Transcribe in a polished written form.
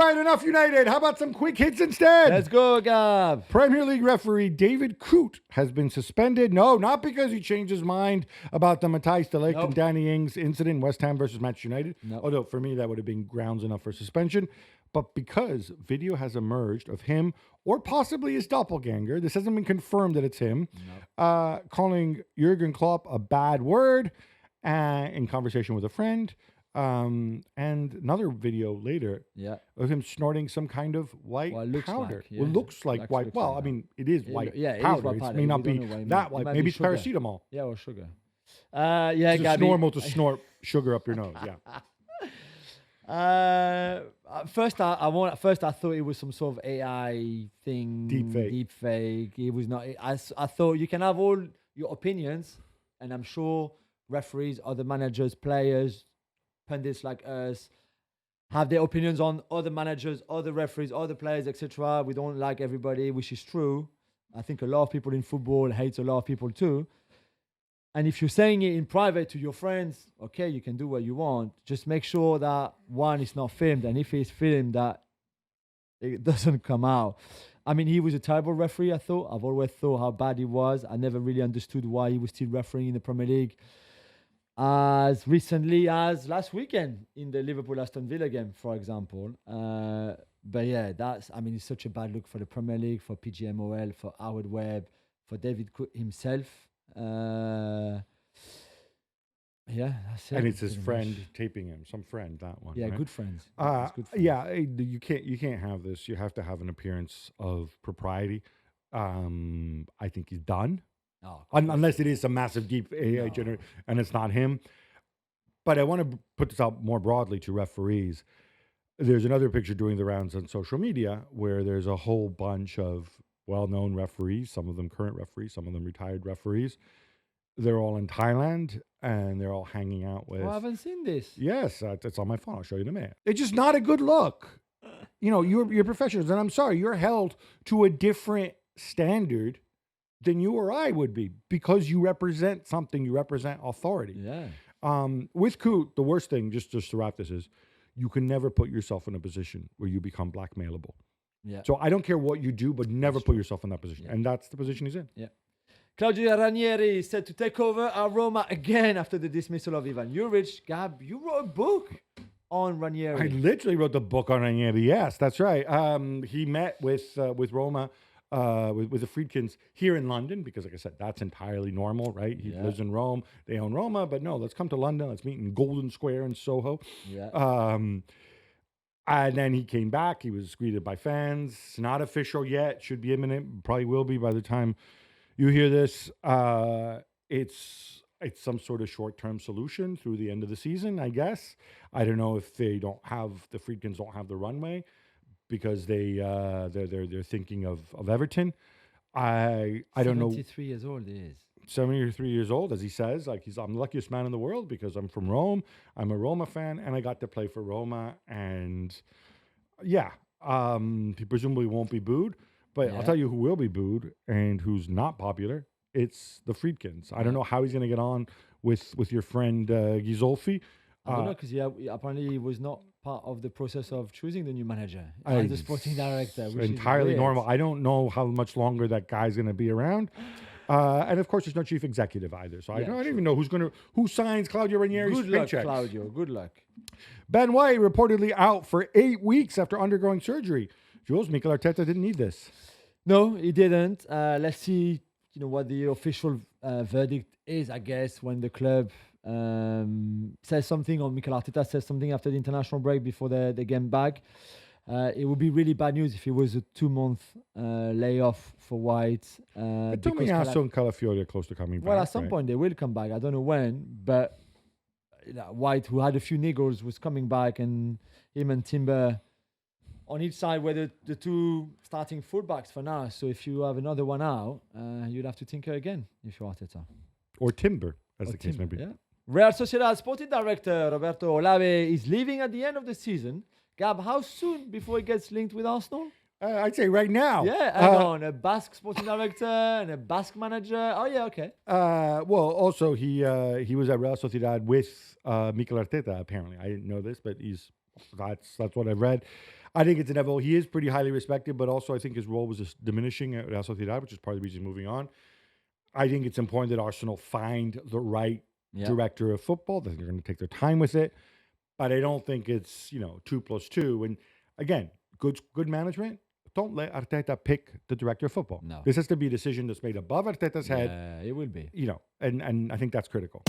right, enough United. How about some quick hits instead? Let's go, Gab. Premier League referee David Coote has been suspended. No, not because he changed his mind about the Matthijs de Ligt and Danny Ings incident, West Ham versus Manchester United. Although for me that would have been grounds enough for suspension. But because video has emerged of him or possibly his doppelganger, this hasn't been confirmed that it's him, calling Jurgen Klopp a bad word in conversation with a friend. And another video later of him snorting some kind of white powder. Well, looks like white. Well, I mean, it is white powder. It may not be that white. Maybe it's paracetamol. Yeah, or sugar. It's normal to snort sugar up your nose. Yeah. First, I thought it was some sort of AI thing, deep fake. It was not. I thought you can have all your opinions, and I'm sure referees, other managers, players, pundits like us have their opinions on other managers, other referees, other players, etc. We don't like everybody, which is true. I think a lot of people in football hate a lot of people too. And if you're saying it in private to your friends, okay, you can do what you want. Just make sure that one, it's not filmed. And if it's filmed, that it doesn't come out. I mean, he was a terrible referee, I thought. I've always thought how bad he was. I never really understood why he was still refereeing in the Premier League as recently as last weekend in the Liverpool-Aston Villa game, for example. But yeah, it's such a bad look for the Premier League, for PGMOL, for Howard Webb, for David Coote himself. That's it. And it's his friend taping him. Some friend, that one. Yeah, right? Good friends. Good friends. Yeah, you can't have this. You have to have an appearance of propriety. I think he's done. Unless it is some massive deep AI generator and it's not him. But I want to put this out more broadly to referees. There's another picture doing the rounds on social media where there's a whole bunch of well-known referees, some of them current referees, some of them retired referees. They're all in Thailand and they're all hanging out with... I haven't seen this. Yes, it's on my phone. I'll show you in a minute. It's just not a good look. You're professionals, and I'm sorry, you're held to a different standard than you or I would be because you represent something, you represent authority. Yeah. With Coote, the worst thing, just to wrap this, is you can never put yourself in a position where you become blackmailable. Yeah. So I don't care what you do, but never put yourself in that position. Yeah. And that's the position he's in. Yeah. Claudio Ranieri is set to take over at Roma again after the dismissal of Ivan Juric. Gab, you wrote a book on Ranieri. I literally wrote the book on Ranieri. Yes, that's right. He met with Roma, with the Friedkins here in London, because like I said, that's entirely normal, right? He lives in Rome. They own Roma, but no, let's come to London. Let's meet in Golden Square in Soho. Yeah. And then he came back. He was greeted by fans. Not official yet. Should be imminent. Probably will be by the time you hear this. It's some sort of short-term solution through the end of the season, I guess. I don't know if the Friedkins don't have the runway because they're thinking of Everton. I don't know. 73 years old he is. 73 years old, as he says, I'm the luckiest man in the world because I'm from Rome. I'm a Roma fan, and I got to play for Roma. And he presumably won't be booed. But I'll tell you who will be booed and who's not popular. It's the Friedkins. I don't know how he's going to get on with your friend Ghisolfi. I don't know, because apparently he was not part of the process of choosing the new manager and the sporting director. Which entirely is normal. I don't know how much longer that guy's going to be around. And of course, there's no chief executive either. So I don't even know who signs Claudio Ranieri's paychecks. Good luck, Claudio. Good luck. Ben White reportedly out for 8 weeks after undergoing surgery. Jules, Mikel Arteta didn't need this. No, he didn't. Let's see, what the official verdict is, I guess, when the club says something, or Mikel Arteta says something after the international break before the game back. It would be really bad news if it was a 2-month layoff for White. Tomiyasu and Calafiori are close to coming back. Well, at some point they will come back. I don't know when, but White, who had a few niggles, was coming back, and him and Timber on each side were the two starting fullbacks for now. So if you have another one out, you'd have to tinker again if you're Arteta. Or Timber, as the case may be. Yeah. Real Sociedad sporting director Roberto Olave is leaving at the end of the season. Gab, how soon before he gets linked with Arsenal? I'd say right now. Yeah, hang on. A Basque sporting director and a Basque manager. Oh, yeah, okay. Well, also, he was at Real Sociedad with Mikel Arteta, apparently. I didn't know this, but that's what I read. I think it's inevitable. He is pretty highly respected, but also I think his role was just diminishing at Real Sociedad, which is part of the reason he's moving on. I think it's important that Arsenal find the right director of football. They're going to take their time with it, but I don't think it's 2+2. And again, good management. Don't let Arteta pick the director of football. No. This has to be a decision that's made above Arteta's head. Yeah, it will be. And I think that's critical.